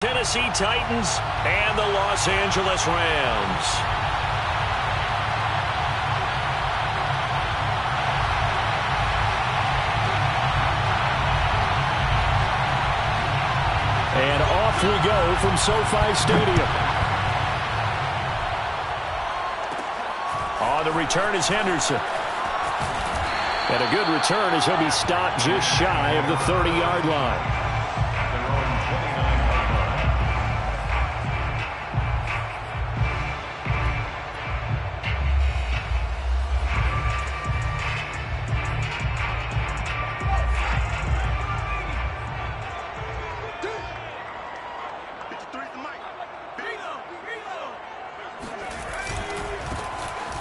Tennessee Titans and the Los Angeles Rams. And off we go from SoFi Stadium. On the return is Henderson. And a good return as he'll be stopped just shy of the 30-yard line.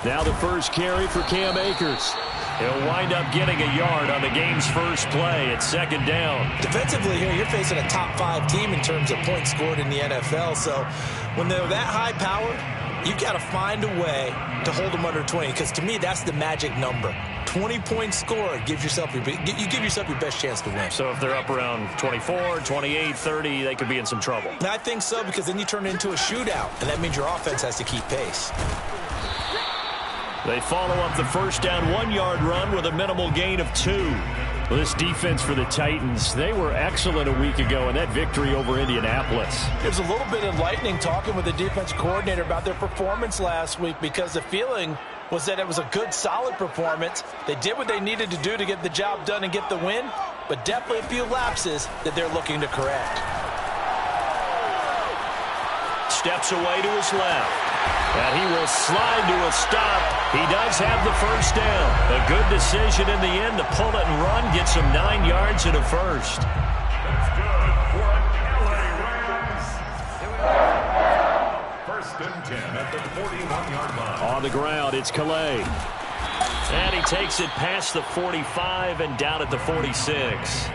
Now the first carry for Cam Akers. He'll wind up getting a yard on the game's first play at second down. Defensively here, you're facing a top-5 team in terms of points scored in the NFL. So when they're that high powered, you've got to find a way to hold them under 20. Because to me, that's the magic number. 20 points scored gives yourself you give yourself your best chance to win. So if they're up around 24, 28, 30, they could be in some trouble. And I think so, because then you turn it into a shootout, and that means your offense has to keep pace. They follow up the first down 1-yard run with a minimal gain of 2. Well, this defense for the Titans, they were excellent a week ago in that victory over Indianapolis. It was a little bit enlightening talking with the defense coordinator about their performance last week, because the feeling was that it was a good, solid performance. They did what they needed to do to get the job done and get the win, but definitely a few lapses that they're looking to correct. Steps away to his left. And he will slide to a stop. He does have the first down. A good decision in the end to pull it and run, get some 9 yards and a first. That's good for an LA Rams. First and 10 at the 41-yard line. On the ground, it's Calais. And he takes it past the 45 and down at the 46.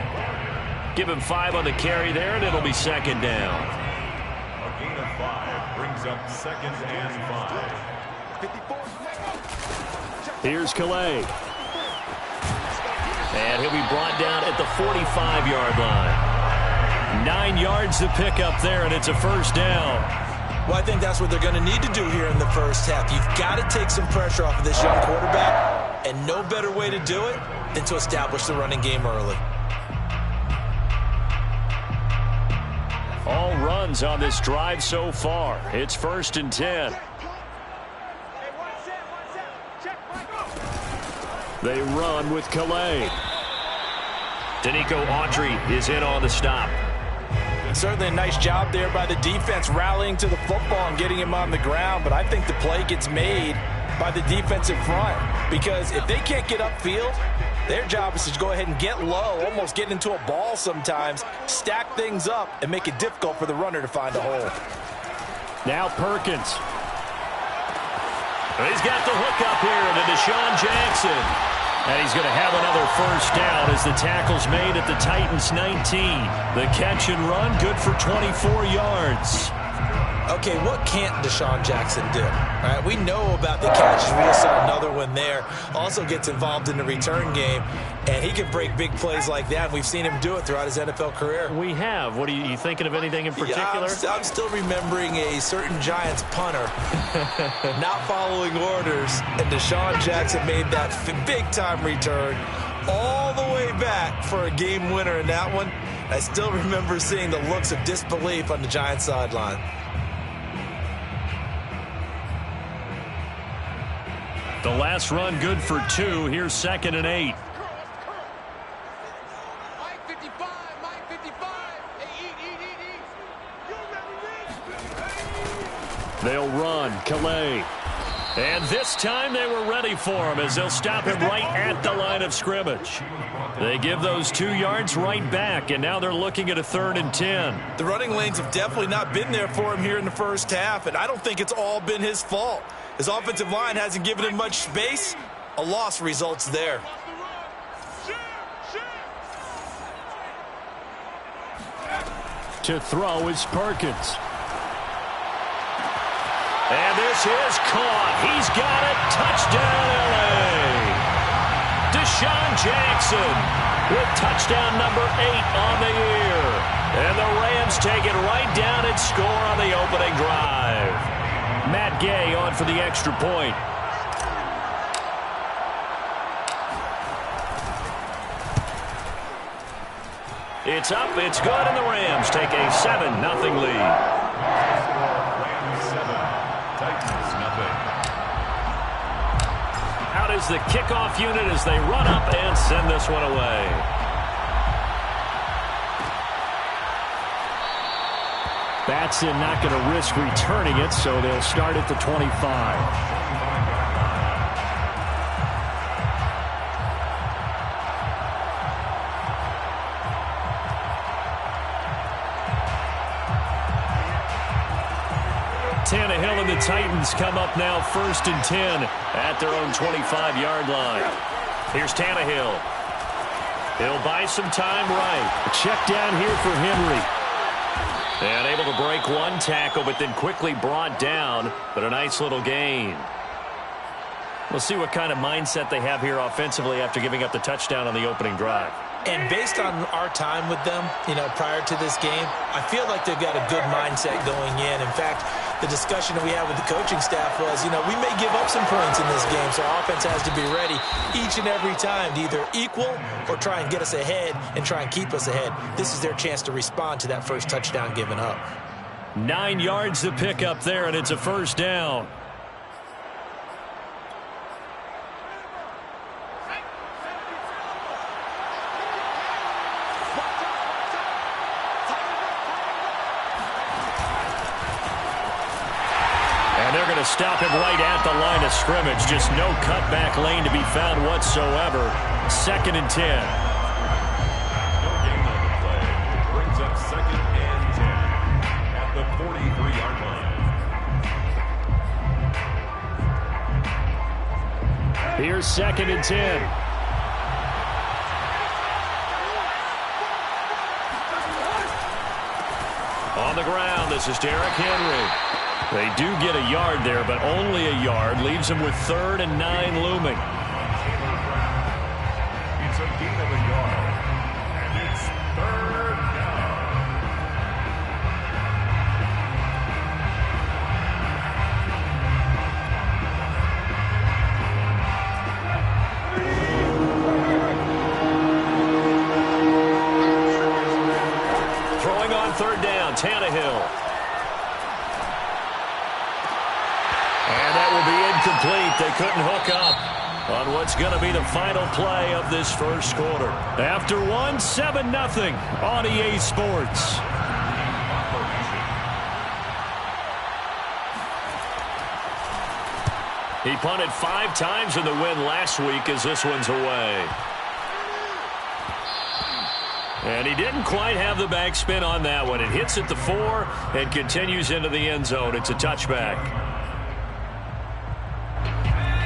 Give him 5 on the carry there, and it'll be second down. A gain of 5 brings up second and 5. Here's Calais. And he'll be brought down at the 45-yard line. 9 yards to pick up there, and it's a first down. Well, I think that's what they're going to need to do here in the first half. You've got to take some pressure off of this young quarterback, and no better way to do it than to establish the running game early. All runs on this drive so far. It's first and 10. They run with Calais. Danico Autry is in on the stop. Certainly a nice job there by the defense rallying to the football and getting him on the ground, but I think the play gets made by the defensive front, because if they can't get upfield, their job is to go ahead and get low, almost get into a ball sometimes, stack things up, and make it difficult for the runner to find a hole. Now Perkins. He's got the hook up here to Deshaun Jackson. And he's going to have another first down as the tackle's made at the Titans' 19. The catch and run, good for 24 yards. Okay, what can't Deshaun Jackson do? All right, we know about the catches. We just saw another one there. Also gets involved in the return game, and he can break big plays like that. And we've seen him do it throughout his NFL career. We have. What are you thinking of anything in particular? Yeah, I'm still remembering a certain Giants punter not following orders, and Deshaun Jackson made that big-time return all the way back for a game winner in that one. I still remember seeing the looks of disbelief on the Giants sideline. The last run good for 2. Here's second and 8. They'll run. Calais. And this time they were ready for him as they'll stop him right at the line of scrimmage. They give those 2 yards right back, and now they're looking at a 3rd and 10. The running lanes have definitely not been there for him here in the first half, and I don't think it's all been his fault. His offensive line hasn't given him much space. A loss results there. To throw is Perkins. And this is caught. He's got it. Touchdown, LA. Deshaun Jackson with touchdown number 8 on the year. And the Rams take it right down and score on the opening drive. Matt Gay on for the extra point. It's up, it's good, and the Rams take a 7-0 lead. Rams 7, Titans nothing. Out is the kickoff unit as they run up and send this one away. Batson not going to risk returning it, so they'll start at the 25. Tannehill and the Titans come up now 1st and 10 at their own 25-yard line. Here's Tannehill. He'll buy some time right. A check down here for Henry. And able to break one tackle, but then quickly brought down. But a nice little gain. We'll see what kind of mindset they have here offensively after giving up the touchdown on the opening drive. And based on our time with them, prior to this game, I feel like they've got a good mindset going in. In fact, the discussion that we had with the coaching staff was, we may give up some points in this game, so our offense has to be ready each and every time to either equal or try and get us ahead and try and keep us ahead. This is their chance to respond to that first touchdown given up. 9 yards to pick up there, and it's a first down. They're going to stop him right at the line of scrimmage. Just no cutback lane to be found whatsoever. 2nd and 10. No gain on the play. It brings up 2nd and 10 at the 43-yard line. Here's 2nd and 10. On the ground, this is Derrick Henry. They do get a yard there, but only a yard. Leaves them with 3rd and 9 looming. It's a gain of a yard, and it's 3rd down. Throwing on 3rd down, Tannehill. Incomplete. They couldn't hook up on what's going to be the final play of this first quarter. After one, 7-0 on EA Sports. He punted 5 times in the win last week as this one's away. And he didn't quite have the backspin on that one. It hits at the 4 and continues into the end zone. It's a touchback.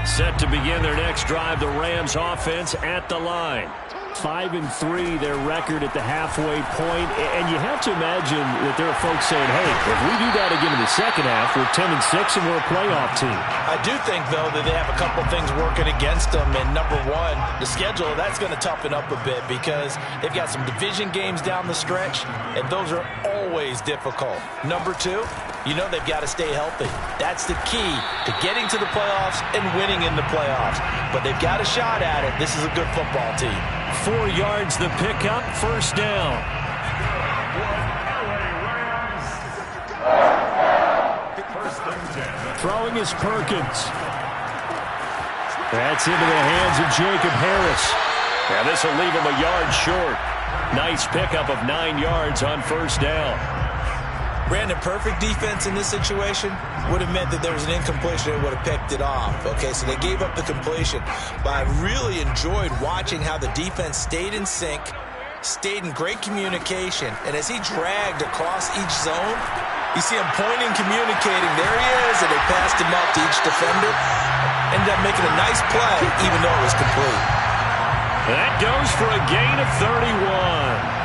Set to begin their next drive, the Rams offense at the line. 5-3, their record at the halfway point. And you have to imagine that there are folks saying, hey, if we do that again in the second half, we're 10-6 and we're a playoff team. I do think, though, that they have a couple things working against them. And number one, the schedule, that's going to toughen up a bit because they've got some division games down the stretch, and those are always difficult. Number two, they've got to stay healthy. That's the key to getting to the playoffs and winning in the playoffs. But they've got a shot at it. This is a good football team. 4 yards the pickup, first down. Throwing is Perkins. That's into the hands of Jacob Harris. And this will leave him a yard short. Nice pickup of 9 yards on first down. Brandon, perfect defense in this situation would have meant that there was an incompletion and would have picked it off. Okay, so they gave up the completion. But I really enjoyed watching how the defense stayed in sync, stayed in great communication, and as he dragged across each zone, you see him pointing, communicating. There he is, and they passed him up to each defender. Ended up making a nice play, even though it was complete. That goes for a gain of 31.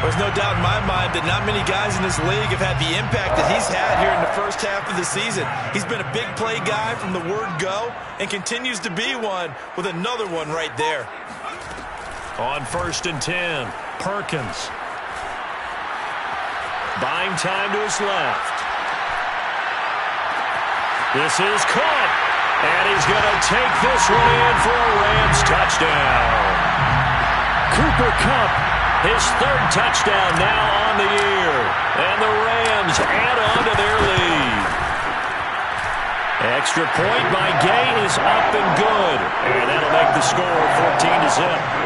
There's no doubt in my mind that not many guys in this league have had the impact that he's had here in the first half of the season. He's been a big play guy from the word go and continues to be one with another one right there. On 1st and 10, Perkins. buying time to his left. This is caught. And he's going to take this one in for a Rams touchdown. Cooper Kupp, his third touchdown now on the year. And the Rams add on to their lead. Extra point by Gay is up and good. And that'll make the score 14-0.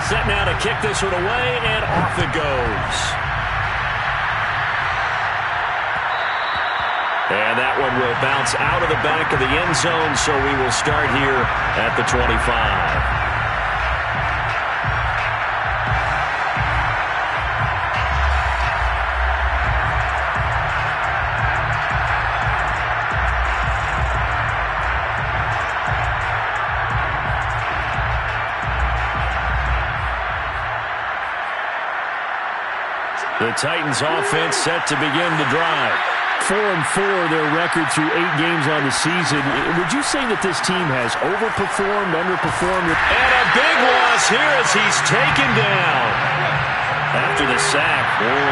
Set now to kick this one away, and off it goes. And that one will bounce out of the back of the end zone, so we will start here at the 25. The Titans offense set to begin the drive. 4-4 their record through 8 games on the season. Would you say that this team has overperformed, underperformed? And a big loss here as he's taken down. After the sack,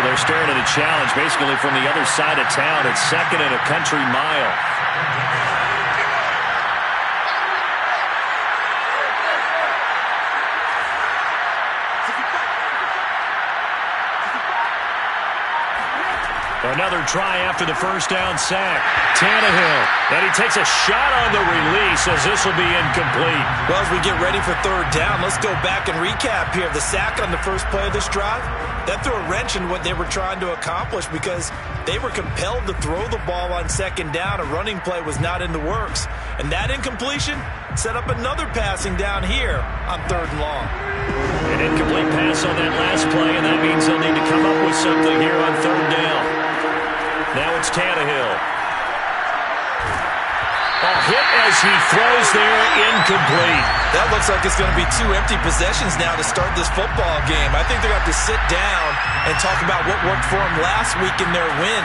they're staring at a challenge basically from the other side of town. It's second and a country mile. Another try after the first down sack. Tannehill, and he takes a shot on the release as this will be incomplete. Well, as we get ready for third down, let's go back and recap here. The sack on the first play of this drive, that threw a wrench in what they were trying to accomplish because they were compelled to throw the ball on second down. A running play was not in the works. And that incompletion set up another passing down here on third and long. An incomplete pass on that last play, and that means they'll need to come up with something here on third down. Now it's Tannehill. A hit as he throws there, incomplete. That looks like it's going to be 2 empty possessions now to start this football game. I think they're going to have to sit down and talk about what worked for them last week in their win.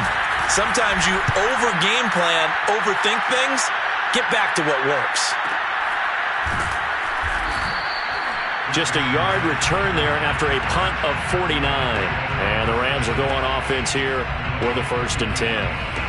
Sometimes you over-game plan, overthink things, get back to what works. Just a yard return there after a punt of 49. And the Rams will go on offense here for the 1st and 10.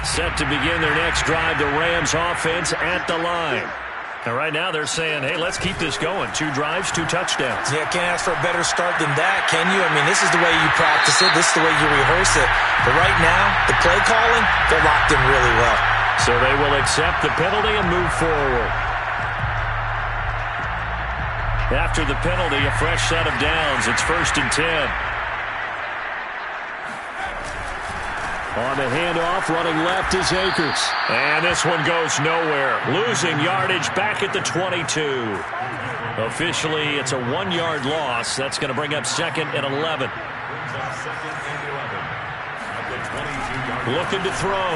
Set to begin their next drive, the Rams offense at the line. And right now they're saying, hey, let's keep this going. 2 drives, 2 touchdowns. Yeah, can't ask for a better start than that, can you? I mean, this is the way you practice it. This is the way you rehearse it. But right now, the play calling, they're locked in really well. So they will accept the penalty and move forward. After the penalty, a fresh set of downs. It's 1st and 10. On the handoff, running left is Akers. And this one goes nowhere. Losing yardage back at the 22. Officially, it's a 1-yard loss. That's going to bring up 2nd and 11. Looking to throw.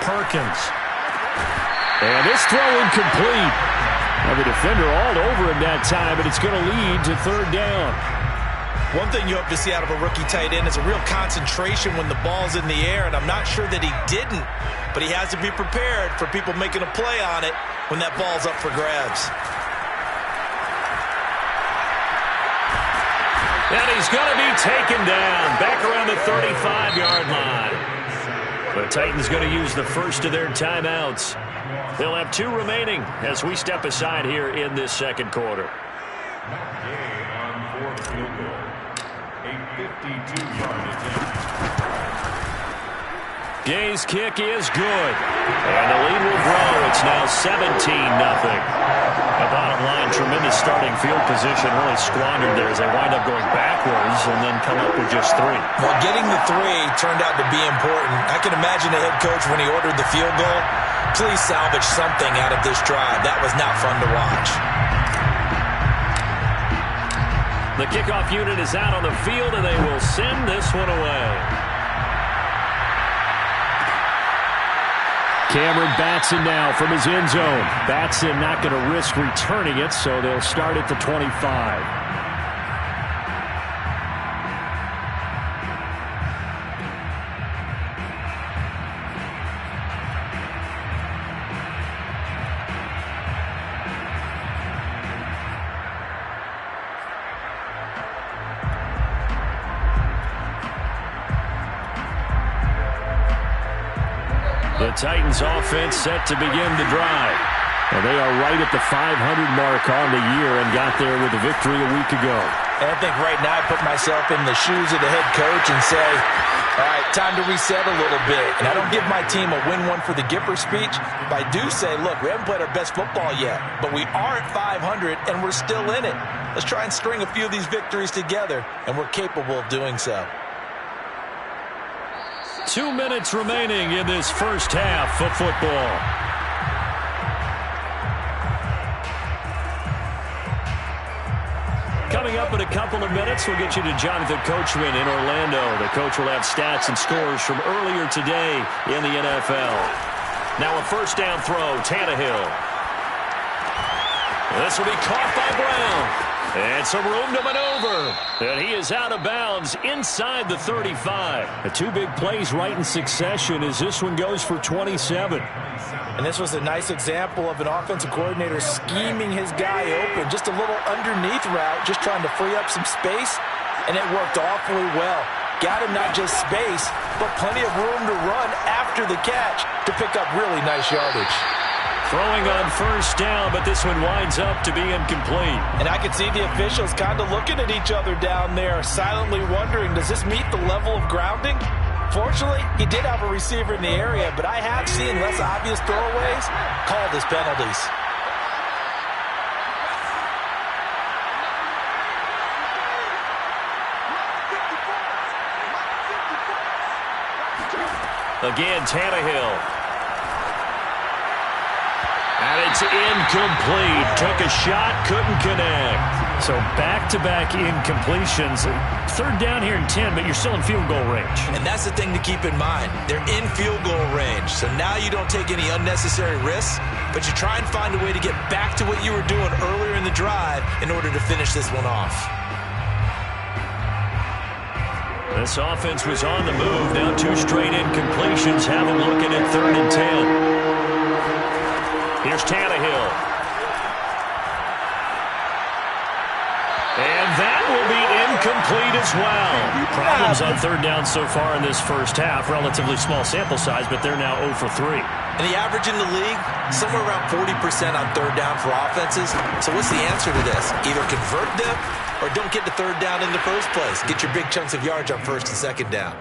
Perkins. And this throw incomplete. Now the defender all over him that time, but it's going to lead to 3rd down. One thing you hope to see out of a rookie tight end is a real concentration when the ball's in the air, and I'm not sure that he didn't, but he has to be prepared for people making a play on it when that ball's up for grabs. And he's going to be taken down back around the 35-yard line. The Titans going to use the first of their timeouts. They'll have 2 remaining as we step aside here in this 2nd quarter. Gay's kick is good. And the lead will grow. It's now 17-0. The bottom line, tremendous starting field position, really squandered there as they wind up going backwards and then come up with just 3. Well, getting the 3 turned out to be important. I can imagine the head coach when he ordered the field goal. Please salvage something out of this drive. That was not fun to watch. The kickoff unit is out on the field, and they will send this one away. Cameron Batson now from his end zone. Batson not going to risk returning it, so they'll start at the 25. The Titans offense set to begin the drive. Well, they are right at the 500 mark on the year and got there with a victory a week ago. And I think right now I put myself in the shoes of the head coach and say, all right, time to reset a little bit. And I don't give my team a win one for the Gipper speech, but I do say, look, we haven't played our best football yet, but we are at 500 and we're still in it. Let's try and string a few of these victories together, and we're capable of doing so. 2 minutes remaining in this first half of football. Coming up in a couple of minutes, we'll get you to Jonathan Coachman in Orlando. The coach will have stats and scores from earlier today in the NFL. Now a first down throw, Tannehill. This will be caught by Brown. And some room to maneuver. And he is out of bounds inside the 35. The two big plays right in succession as this one goes for 27. And this was a nice example of an offensive coordinator scheming his guy open. Just a little underneath route, just trying to free up some space. And it worked awfully well. Got him not just space, but plenty of room to run after the catch to pick up really nice yardage. Throwing on first down, but this one winds up to be incomplete. And I can see the officials kind of looking at each other down there, silently wondering, does this meet the level of grounding? Fortunately, he did have a receiver in the area, but I have seen less obvious throwaways called as penalties. Again, Tannehill. And it's incomplete. Took a shot, couldn't connect. So back-to-back incompletions. Third down here and 10, but you're still in field goal range. And that's the thing to keep in mind. They're in field goal range. So now you don't take any unnecessary risks, but you try and find a way to get back to what you were doing earlier in the drive in order to finish this one off. This offense was on the move. Now two straight incompletions have them looking at 3rd and 10. Here's Tannehill. And that will be incomplete as well. Problems on 3rd down so far in this first half. Relatively small sample size, but they're now 0 for 3. And the average in the league, somewhere around 40% on 3rd down for offenses. So what's the answer to this? Either convert them or don't get to 3rd down in the first place. Get your big chunks of yards on 1st and 2nd down.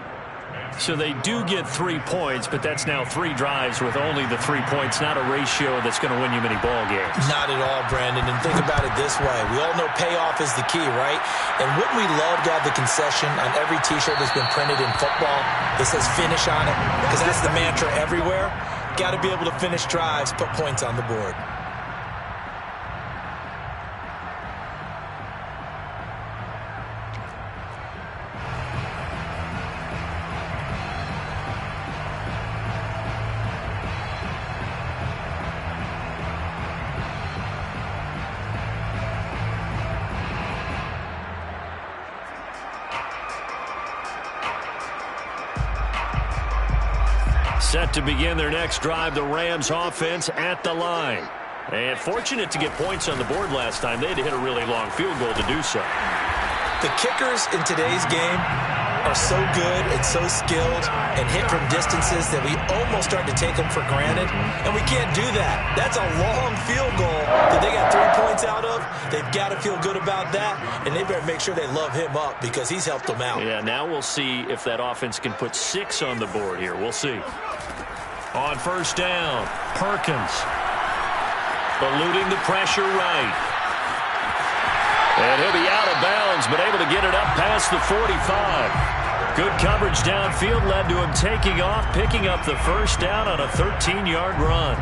So they do get 3 points, but that's now 3 drives with only the 3 points, not a ratio that's going to win you many ball games. Not at all, Brandon. And think about it this way. We all know payoff is the key, right? And wouldn't we love to have the concession on every T-shirt that's been printed in football that says finish on it? Because that's the mantra everywhere. Got to be able to finish drives, put points on the board. Set to begin their next drive, the Rams offense at the line. And fortunate to get points on the board last time. They had to hit a really long field goal to do so. The kickers in today's game are so good and so skilled and hit from distances that we almost start to take them for granted. And we can't do that. That's a long field goal that they got 3 points out of. They've got to feel good about that. And they better make sure they love him up because he's helped them out. Yeah, now we'll see if that offense can put 6 on the board here. We'll see. On first down, Perkins. Eluding the pressure right. And he'll be out of bounds, but able to get it up past the 45. Good coverage downfield led to him taking off, picking up the first down on a 13-yard run.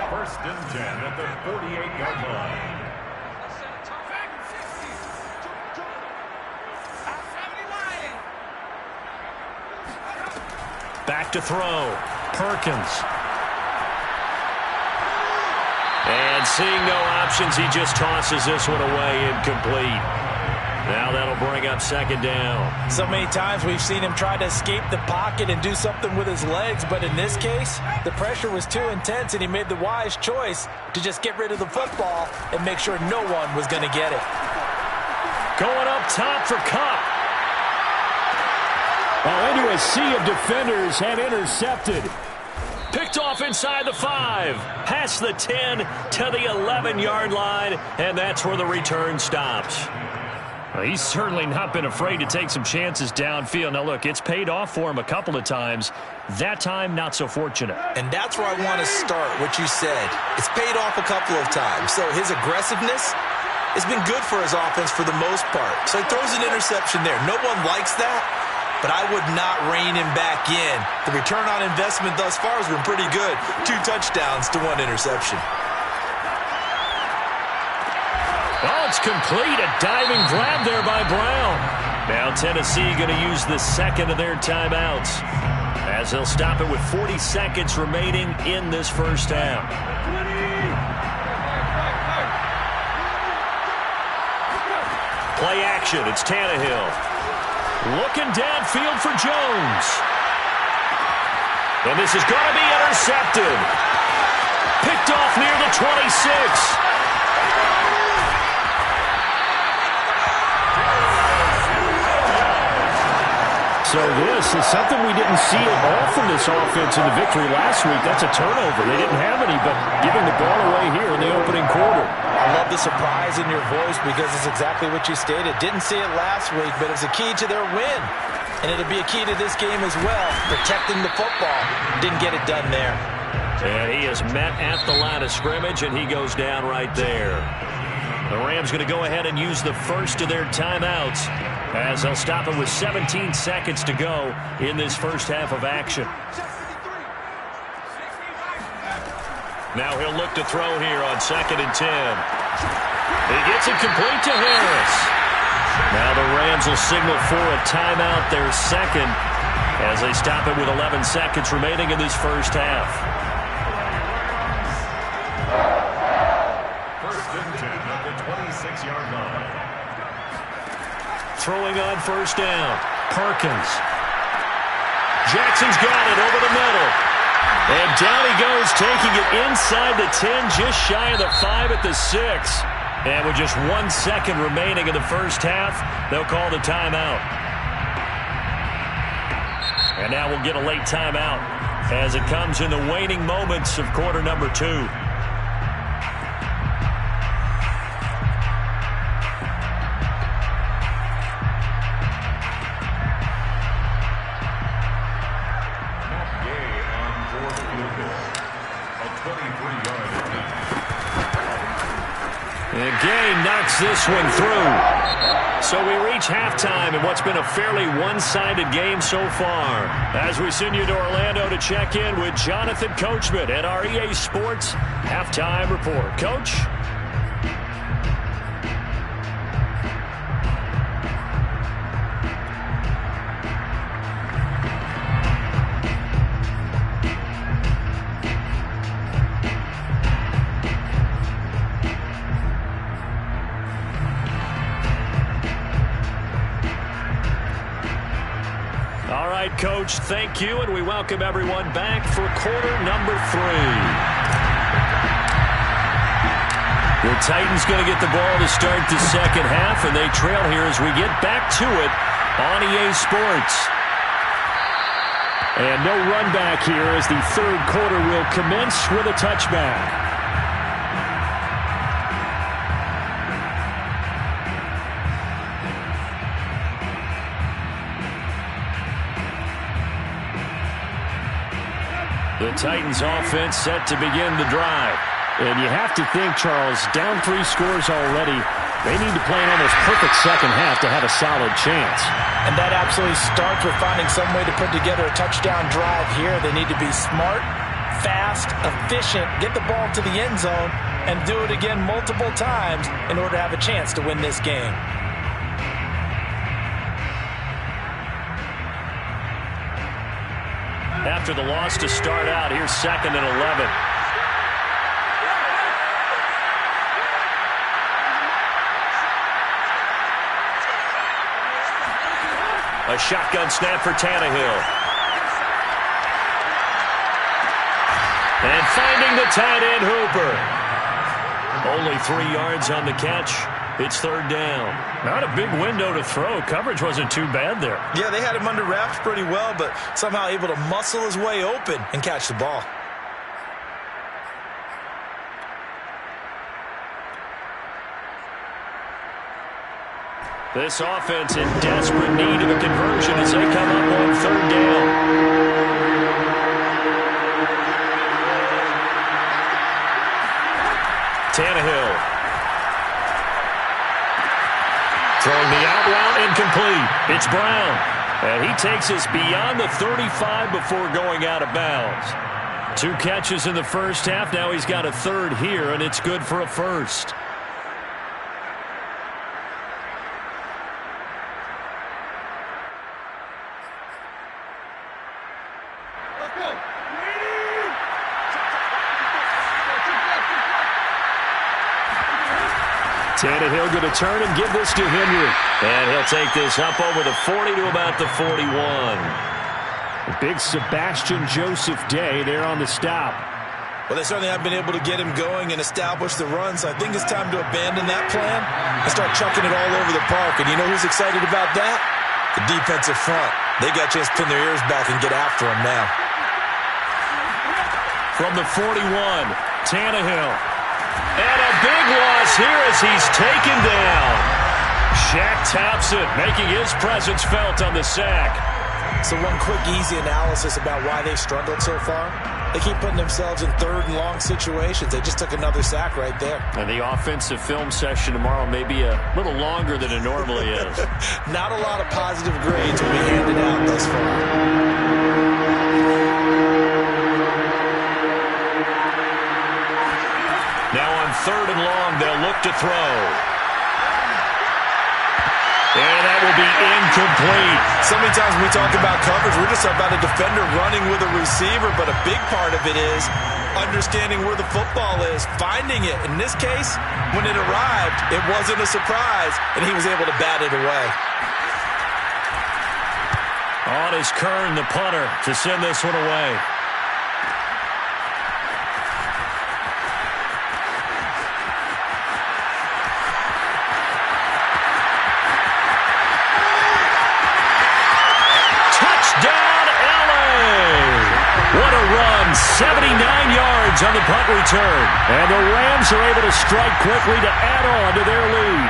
First and 10 at the 48-yard line. Back to throw. Perkins. And seeing no options, he just tosses this one away incomplete. Now that'll bring up second down. So many times we've seen him try to escape the pocket and do something with his legs, but in this case, the pressure was too intense and he made the wise choice to just get rid of the football and make sure no one was going to get it. Going up top for Cup. Well, into a sea of defenders and intercepted. Picked off inside the 5, past the 10 to the 11-yard line, and that's where the return stops. Well, he's certainly not been afraid to take some chances downfield. Now, look, it's paid off for him a couple of times. That time, not so fortunate. And that's where I want to start, what you said. It's paid off a couple of times. So his aggressiveness has been good for his offense for the most part. So he throws an interception there. No one likes that, but I would not rein him back in. The return on investment thus far has been pretty good. 2 touchdowns to 1 interception. Oh, it's complete. A diving grab there by Brown. Now Tennessee going to use the second of their timeouts as they'll stop it with 40 seconds remaining in this first half. Play action. It's Tannehill. Looking downfield for Jones. And this is going to be intercepted. Picked off near the 26. So this is something we didn't see at all from this offense in the victory last week. That's a turnover. They didn't have any, but giving the ball away here in the opening quarter. I love the surprise in your voice because it's exactly what you stated. Didn't see it last week, but it was a key to their win. And it'll be a key to this game as well, protecting the football. Didn't get it done there. And he is met at the line of scrimmage, and he goes down right there. The Rams going to go ahead and use the first of their timeouts as they'll stop it with 17 seconds to go in this first half of action. Now he'll look to throw here on 2nd and 10. He gets it complete to Harris. Now the Rams will signal for a timeout, their second, as they stop it with 11 seconds remaining in this first half. First and 10 at the 26-yard line. Throwing on first down. Perkins. Jackson's got it over the middle. And down he goes, taking it inside the 10, just shy of the 5 at the 6. And with just 1 second remaining in the first half, they'll call the timeout. And now we'll get a late timeout as it comes in the waning moments of quarter number 2. And Gay knocks this one through. So we reach halftime in what's been a fairly one-sided game so far. As we send you to Orlando to check in with Jonathan Coachman at our EA Sports Halftime Report. Coach? Coach, thank you, and we welcome everyone back for quarter number 3. The Titans going to get the ball to start the second half, and they trail here as we get back to it on EA Sports. And no run back here as the third quarter will commence with a touchback. The Titans offense set to begin the drive. And you have to think, Charles, down 3 scores already. They need to play an almost perfect second half to have a solid chance. And that absolutely starts with finding some way to put together a touchdown drive here. They need to be smart fast, efficient, get the ball to the end zone, and do it again multiple times in order to have a chance to win this game. After the loss to start out, here's 2nd and 11. A shotgun snap for Tannehill. And finding the tight end Hooper. Only 3 yards on the catch. It's 3rd down. Not a big window to throw. Coverage wasn't too bad there. Yeah, they had him under wraps pretty well, but somehow able to muscle his way open and catch the ball. This offense in desperate need of a conversion as they come up on 3rd down. Tannehill. Throwing the out route incomplete. It's Brown. And he takes us beyond the 35 before going out of bounds. 2 catches in the first half. Now he's got a 3rd here, and it's good for a 1st. Tannehill going to turn and give this to Henry. And he'll take this up over the 40 to about the 41. A big Sebastian Joseph day there on the stop. Well, they certainly have been able to get him going and establish the run, so I think it's time to abandon that plan and start chucking it all over the park. And you know who's excited about that? The defensive front. They got a chance to pin their ears back and get after him now. From the 41, Tannehill. And a big loss here as he's taken down. Shaq Thompson making his presence felt on the sack. So one quick, easy analysis about why they've struggled so far. They keep putting themselves in 3rd and long situations. They just took another sack right there. And the offensive film session tomorrow may be a little longer than it normally is. Not a lot of positive grades will be handed out thus far. Now on 3rd and long, they'll look to throw. And that will be incomplete. So many times when we talk about coverage, we're just about a defender running with a receiver, but a big part of it is understanding where the football is, finding it. In this case, when it arrived, it wasn't a surprise, and he was able to bat it away. On is Kern, the punter, to send this one away. What a run, 79 yards on the punt return. And the Rams are able to strike quickly to add on to their lead.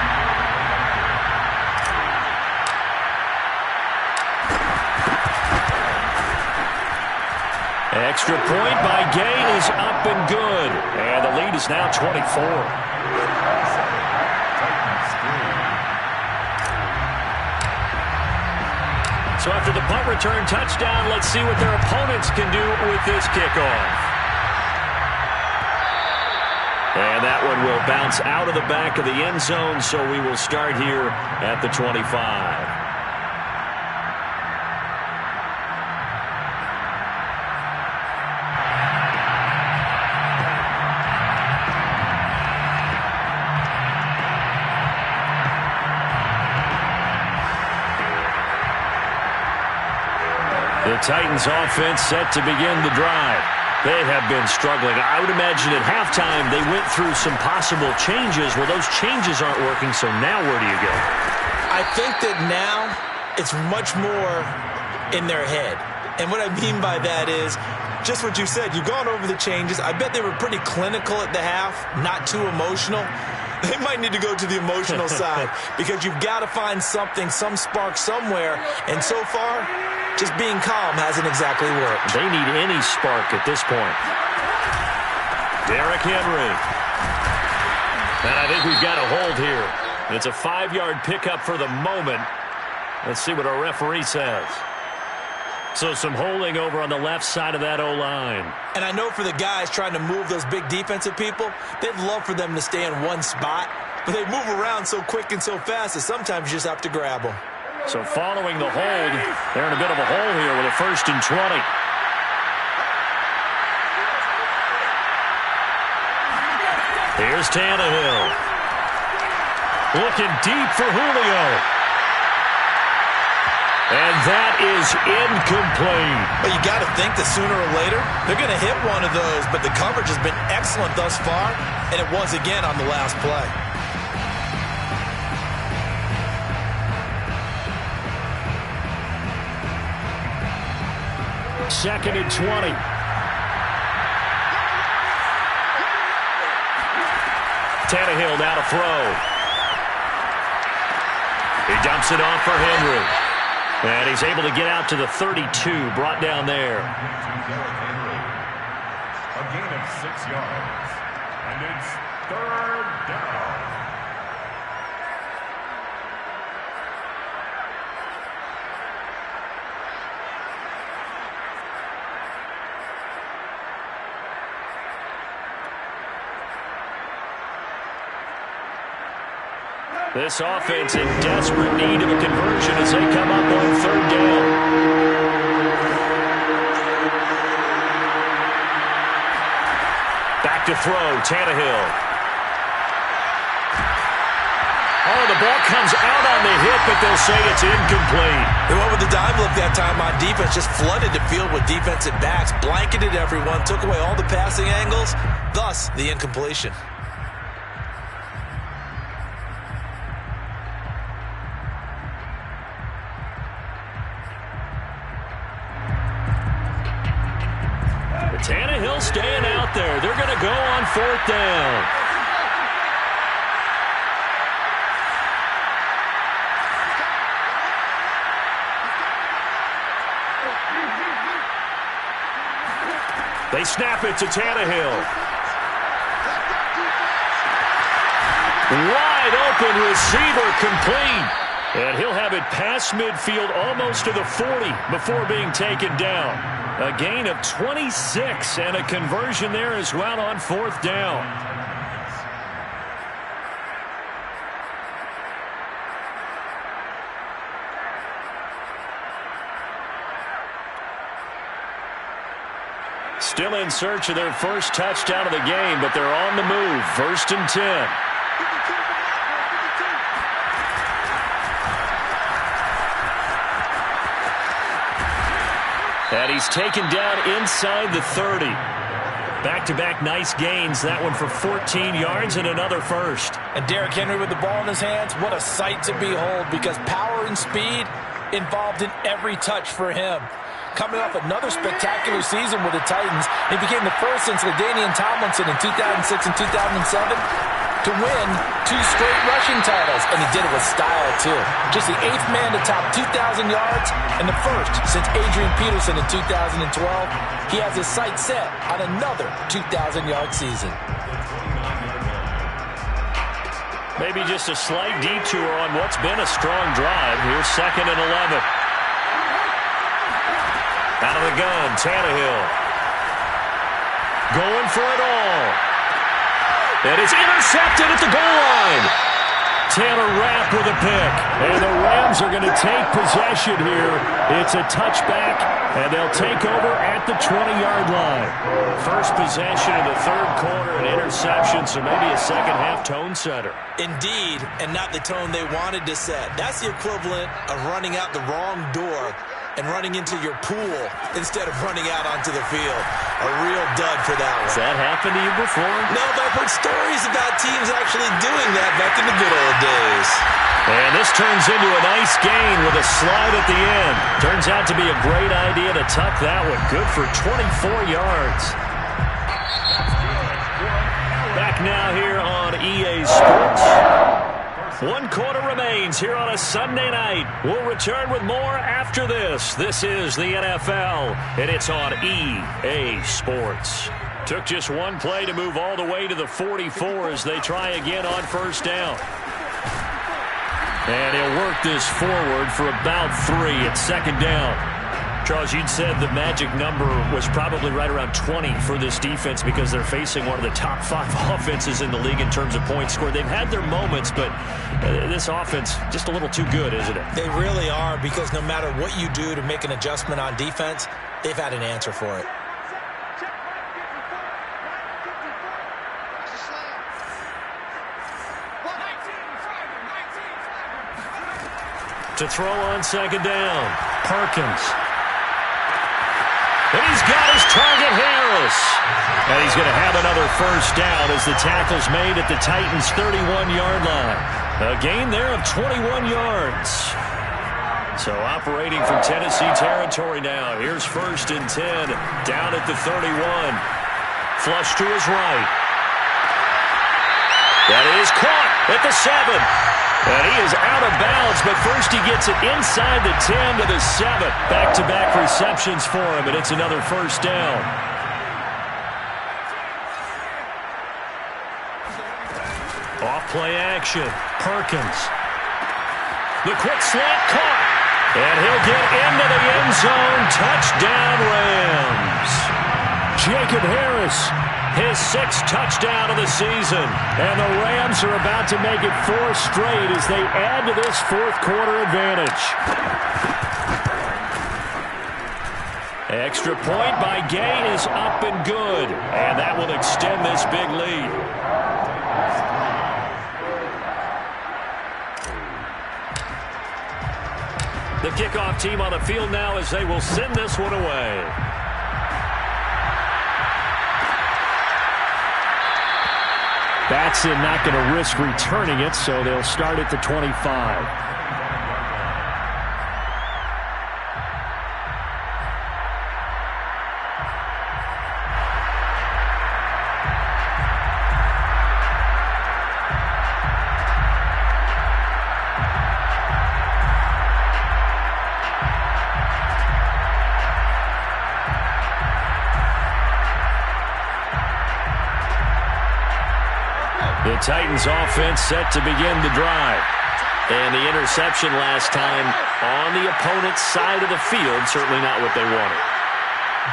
Extra point by Gay is up and good. And the lead is now 24. So after the punt return touchdown, let's see what their opponents can do with this kickoff. And that one will bounce out of the back of the end zone, so we will start here at the 25. The Titans offense set to begin the drive. They have been struggling. I would imagine at halftime they went through some possible changes. Well, those changes aren't working, so now where do you go? I think that now it's much more in their head. And what I mean by that is just what you said. You've gone over the changes. I bet they were pretty clinical at the half, not too emotional. They might need to go to the emotional side because you've got to find something, some spark somewhere. And so far, just being calm hasn't exactly worked. They need any spark at this point. Derrick Henry. And I think we've got a hold here. It's a 5-yard pickup for the moment. Let's see what our referee says. So some holding over on the left side of that O-line. And I know for the guys trying to move those big defensive people, they'd love for them to stay in one spot. But they move around so quick and so fast that sometimes you just have to grab them. So following the hold, they're in a bit of a hole here with a 1st and 20. Here's Tannehill. Looking deep for Julio. And that is incomplete. Well, you got to think that sooner or later, they're going to hit one of those. But the coverage has been excellent thus far, and it was again on the last play. Second and 20. Tannehill now to throw. He dumps it off for Henry. And he's able to get out to the 32, brought down there. A gain of 6 yards. And it's 3rd down. This offense in desperate need of a conversion as they come up on 3rd down. Back to throw, Tannehill. Oh, the ball comes out on the hit, but they'll say it's incomplete. They went with the dive look that time on defense, just flooded the field with defensive backs, blanketed everyone, took away all the passing angles, thus the incompletion. Tannehill staying out there. They're going to go on 4th down. They snap it to Tannehill. Wide open receiver complete. And he'll have it past midfield almost to the 40 before being taken down. A gain of 26 and a conversion there as well on 4th down. Still in search of their first touchdown of the game, but they're on the move. 1st and 10. And he's taken down inside the 30. Back-to-back nice gains. That one for 14 yards and another first. And Derrick Henry with the ball in his hands, what a sight to behold, because power and speed involved in every touch for him. Coming off another spectacular season with the Titans, he became the first since LaDainian Tomlinson in 2006 and 2007 to win 2 straight rushing titles, and he did it with style, too. Just the 8th man to top 2,000 yards and the first since Adrian Peterson in 2012. He has his sights set on another 2,000-yard season. Maybe just a slight detour on what's been a strong drive. Here's 2nd and 11. Out of the gun, Tannehill. Going for it all. And it's intercepted at the goal line. Taylor Rapp with a pick. And the Rams are going to take possession here. It's a touchback, and they'll take over at the 20-yard line. First possession of the 3rd quarter, an interception, so maybe a second-half tone setter. Indeed, and not the tone they wanted to set. That's the equivalent of running out the wrong door and running into your pool instead of running out onto the field. A real dud for that one. Has that happened to you before? No, but I've heard stories about teams actually doing that back in the good old days. And this turns into a nice gain with a slide at the end. Turns out to be a great idea to tuck that one. Good for 24 yards. Back now here on EA Sports. 1 quarter remains here on a Sunday night. We'll return with more after this. This is the NFL, and it's on EA Sports. Took just one play to move all the way to the 44 as they try again on 1st down. And he'll work this forward for about 3 at 2nd down. Charles, you'd said the magic number was probably right around 20 for this defense because they're facing one of the top 5 offenses in the league in terms of points scored. They've had their moments, but this offense just a little too good, isn't it? They really are, because no matter what you do to make an adjustment on defense, they've had an answer for it. To throw on second down, Perkins. And he's got his target, Harris. And he's going to have another first down as the tackle's made at the Titans' 31-yard line. A gain there of 21 yards. So operating from Tennessee territory now. Here's 1st and 10 down at the 31. Flush to his right. That is caught at the 7. And he is out of bounds, but first he gets it inside the 10 to the 7. Back-to-back receptions for him, and it's another first down. Off-play action. Perkins. The quick slant caught. And he'll get into the end zone. Touchdown, Rams. Jacob Harris, his 6th touchdown of the season. And the Rams are about to make it 4 straight as they add to this 4th quarter advantage. Extra point by Gay is up and good. And that will extend this big lead. The kickoff team on the field now as they will send this one away. Batson not going to risk returning it, so they'll start at the 25. The Titans offense set to begin the drive. And the interception last time on the opponent's side of the field, certainly not what they wanted.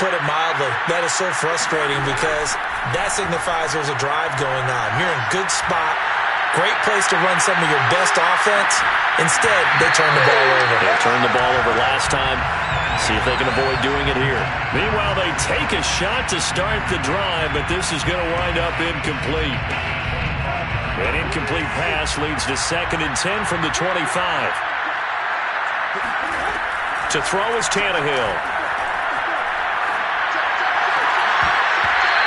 Put it mildly, that is so frustrating because that signifies there's a drive going on. You're in good spot, great place to run some of your best offense. Instead, they turn the ball over. They turned the ball over last time. See if they can avoid doing it here. Meanwhile, they take a shot to start the drive, but this is going to wind up incomplete. An incomplete pass leads to 2nd and 10 from the 25. To throw is Tannehill.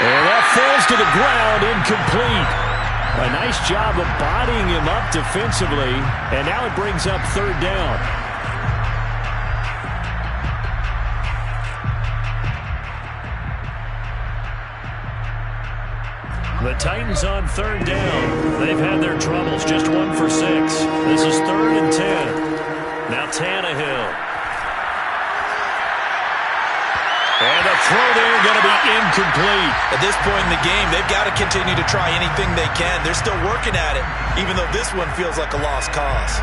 And that falls to the ground, incomplete. A nice job of bodying him up defensively, and now it brings up 3rd down. The Titans on 3rd down. They've had their troubles, just 1 for 6. This is 3rd and 10. Now Tannehill. And the throw there going to be incomplete. At this point in the game, they've got to continue to try anything they can. They're still working at it, even though this one feels like a lost cause.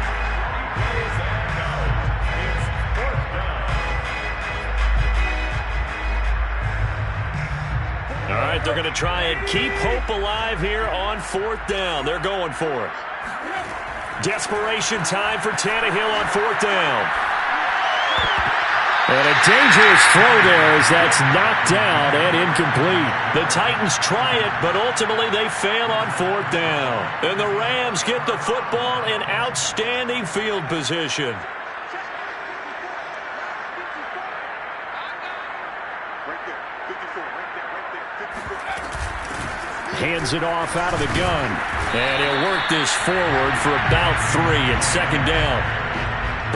All right, they're going to try and keep hope alive here on 4th down. They're going for it. Desperation time for Tannehill on 4th down. And a dangerous throw there as that's knocked down and incomplete. The Titans try it, but ultimately they fail on 4th down. And the Rams get the football in outstanding field position. Hands it off out of the gun. And he'll work this forward for about 3 and 2nd down.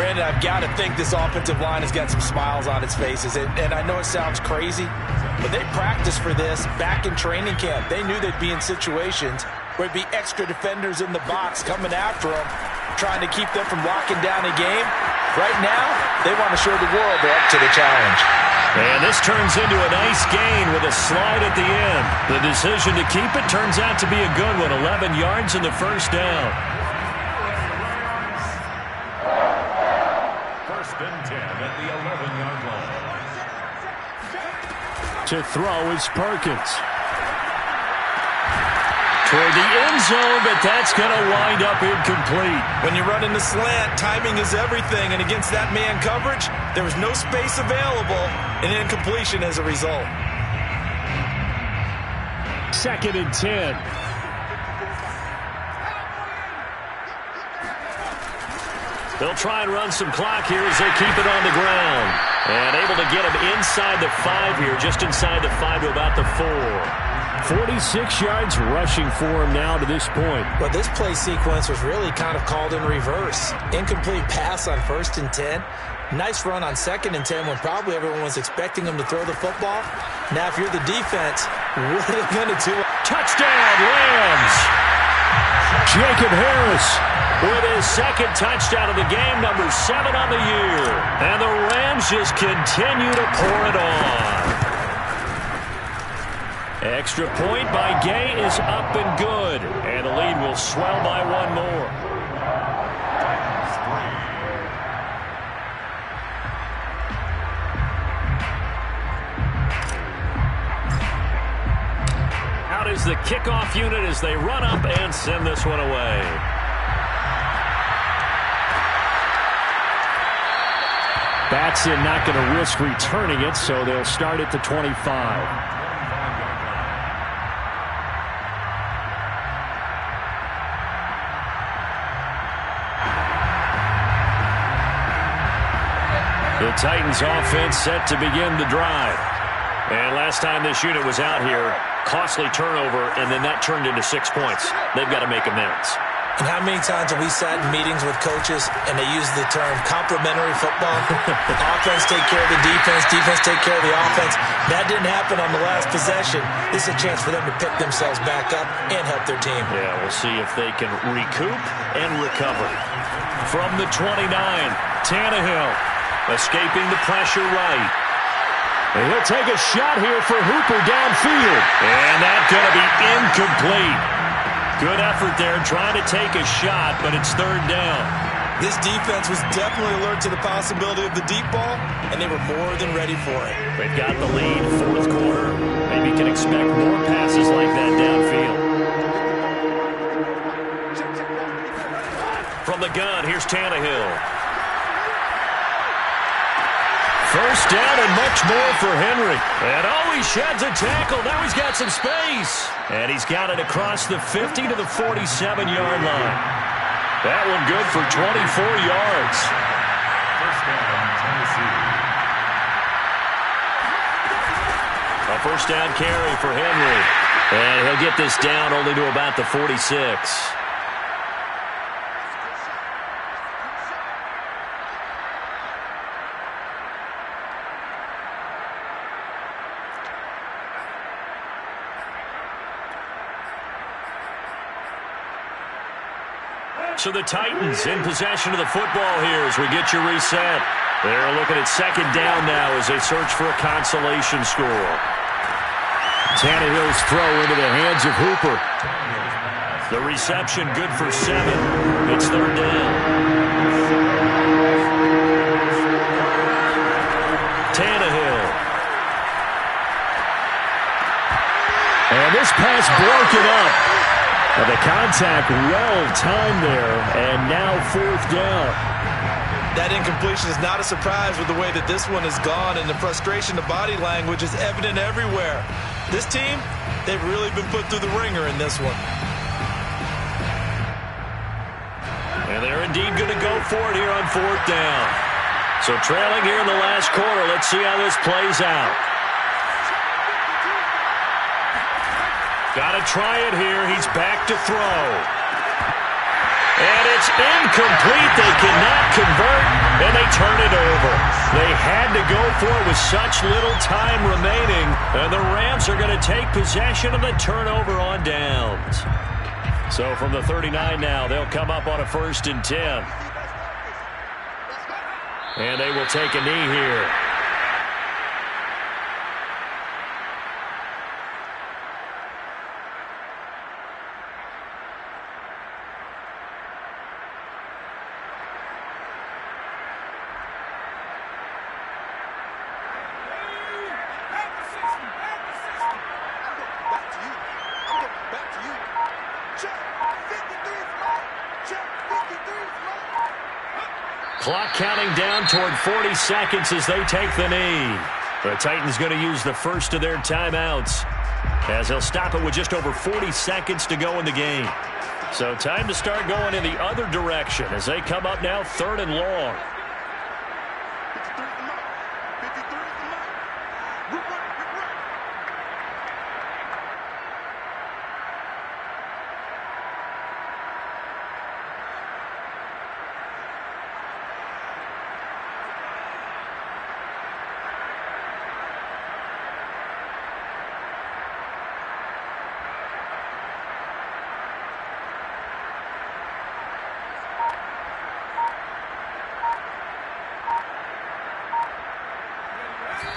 Brandon, I've got to think this offensive line has got some smiles on its faces. And I know it sounds crazy, but they practiced for this back in training camp. They knew they'd be in situations where it'd be extra defenders in the box coming after them, trying to keep them from locking down a game. Right now, they want to show the world they're up to the challenge. And this turns into a nice gain with a slide at the end. The decision to keep it turns out to be a good one. 11 yards in the first down. 1st and 10 at the 11-yard line. To throw is Perkins. Toward the end zone, but that's going to wind up incomplete. When you run in the slant, timing is everything, and against that man coverage, there was no space available, and incompletion as a result. 2nd and 10. They'll try and run some clock here as they keep it on the ground. And able to get him inside the 5 here, just inside the 5 to about the 4. 46 yards rushing for him now to this point. Well, this play sequence was really kind of called in reverse. Incomplete pass on 1st and 10. Nice run on 2nd and 10 when probably everyone was expecting him to throw the football. Now, if you're the defense, what are they going to do? Touchdown, Rams! Jacob Harris with his 2nd touchdown of the game, number 7 on the year. And the Rams just continue to pour it on. Extra point by Gay is up and good. And the lead will swell by 1 more. Out is the kickoff unit as they run up and send this one away. Batson not going to risk returning it, so they'll start at the 25. The Titans offense set to begin the drive. And last time this unit was out here, costly turnover, and then that turned into 6 points. They've got to make amends. And how many times have we sat in meetings with coaches and they use the term complementary football? Offense take care of the defense, defense take care of the offense. That didn't happen on the last possession. This is a chance for them to pick themselves back up and help their team. Yeah, we'll see if they can recoup and recover. From the 29, Tannehill escaping the pressure right. And he'll take a shot here for Hooper downfield. And that's going to be incomplete. Good effort there trying to take a shot, but it's 3rd down. This defense was definitely alert to the possibility of the deep ball, and they were more than ready for it. They've got the lead, 4th quarter. Maybe can expect more passes like that downfield. From the gun, here's Tannehill. 1st down and much more for Henry. And he sheds a tackle. Now he's got some space. And he's got it across the 50 to the 47-yard line. That one good for 24 yards. 1st down, Tennessee. A 1st down carry for Henry. And he'll get this down only to about the 46. So the Titans in possession of the football here as we get you reset. They're looking at 2nd down now as they search for a consolation score. Tannehill's throw into the hands of Hooper. The reception good for 7. It's 3rd down. Tannehill. And this pass broken up. And the contact well-timed there, and now 4th down. That incompletion is not a surprise with the way that this one has gone, and the frustration, the body language is evident everywhere. This team, they've really been put through the ringer in this one. And they're indeed going to go for it here on 4th down. So trailing here in the last quarter, let's see how this plays out. Got to try it here. He's back to throw. And it's incomplete. They cannot convert, and they turn it over. They had to go for it with such little time remaining, and the Rams are going to take possession of the turnover on downs. So from the 39 now, they'll come up on a 1st and 10. And they will take a knee here. Clock counting down toward 40 seconds as they take the knee. The Titans going to use the first of their timeouts, as they'll stop it with just over 40 seconds to go in the game. So time to start going in the other direction as they come up now 3rd and long.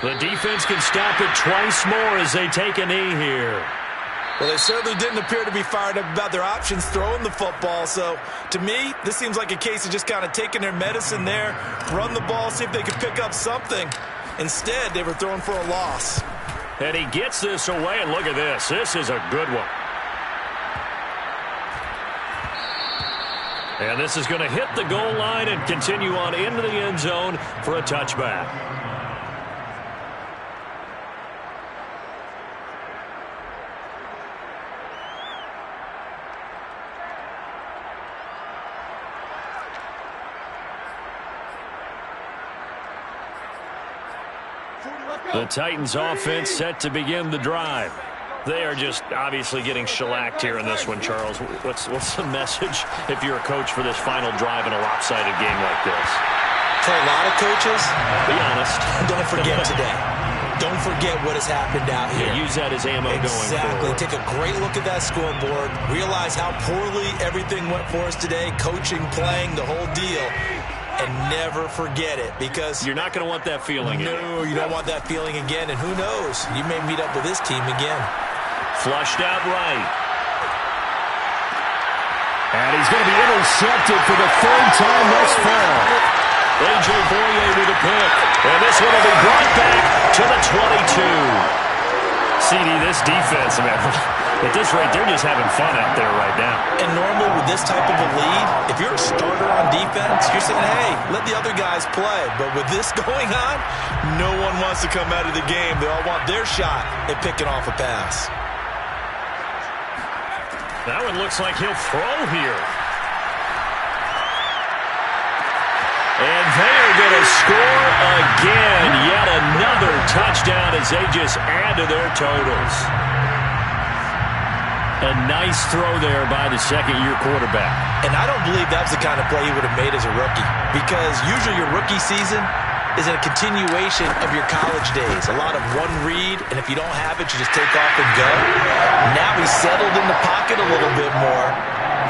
The defense can stop it twice more as they take a knee here. Well, they certainly didn't appear to be fired up about their options throwing the football. So, to me, this seems like a case of just kind of taking their medicine there, run the ball, see if they can pick up something. Instead, they were throwing for a loss. And he gets this away, and look at this. This is a good one. And this is going to hit the goal line and continue on into the end zone for a touchback. The Titans offense set to begin the drive. They are just obviously getting shellacked here in this one, Charles. What's the message if you're a coach for this final drive in a lopsided game like this? For a lot of coaches, be honest. Don't forget today. Don't forget what has happened out here. Yeah, use that as ammo going forward. Exactly. Take a great look at that scoreboard. Realize how poorly everything went for us today. Coaching, playing, the whole deal. And never forget it, because you're not going to want that feeling again. No, you don't want that feeling again. And who knows? You may meet up with this team again. Flushed out right. And he's going to be intercepted for the 3rd time thus far. A.J. Boye with a pick. And this one will be brought back to the 22. CD, this defense, man, at this rate, they're just having fun out there right now. And normally with this type of a lead, if you're a starter on defense, you're saying, hey, let the other guys play. But with this going on, no one wants to come out of the game. They all want their shot at picking off a pass. That one looks like he'll throw here. And they are going to score again. Yet another touchdown as they just add to their totals. A nice throw there by the second-year quarterback. And I don't believe that was the kind of play he would have made as a rookie, because usually your rookie season is a continuation of your college days. A lot of one read, and if you don't have it, you just take off and go. Now he's settled in the pocket a little bit more,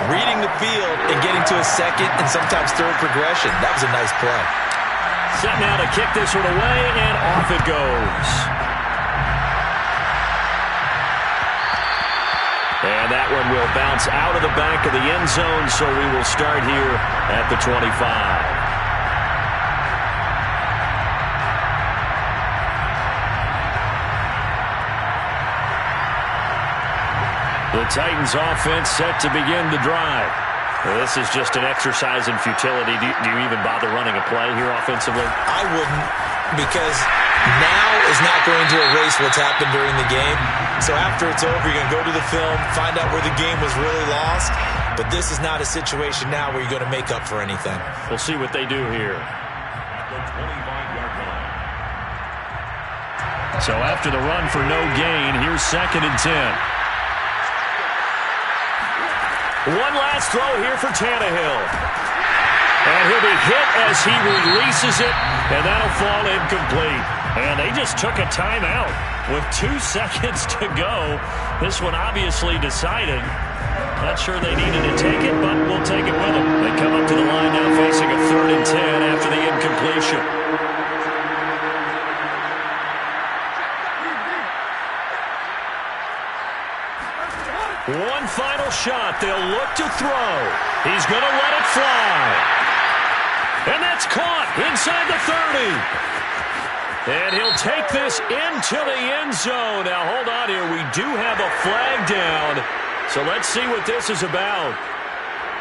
reading the field and getting to a second and sometimes third progression. That was a nice play. Set now to kick this one away, and off it goes. And that one will bounce out of the back of the end zone, so we will start here at the 25. The Titans offense set to begin the drive. Well, this is just an exercise in futility. Do you even bother running a play here offensively? I wouldn't, because now is not going to erase what's happened during the game. So after it's over, you're going to go to the film, find out where the game was really lost. But this is not a situation now where you're going to make up for anything. We'll see what they do here. The 25-yard line. So after the run for no gain, here's 2nd and 10. One last throw here for Tannehill. And he'll be hit as he releases it, and that'll fall incomplete. And they just took a timeout with 2 seconds to go. This one obviously decided. Not sure they needed to take it, but we'll take it with them. They come up to the line now facing a 3rd and 10 after the incompletion. One final shot. They'll look to throw. He's going to let it fly. And that's caught inside the 30. And he'll take this into the end zone. Now, hold on here. We do have a flag down. So let's see what this is about.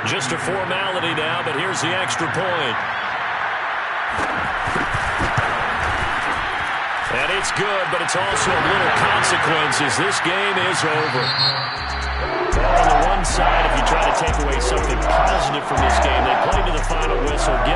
Just a formality now, but here's the extra point. And it's good, but it's also of little consequences. This game is over. Well, on the one side, if you try to take away something positive from this game, they played to the final whistle.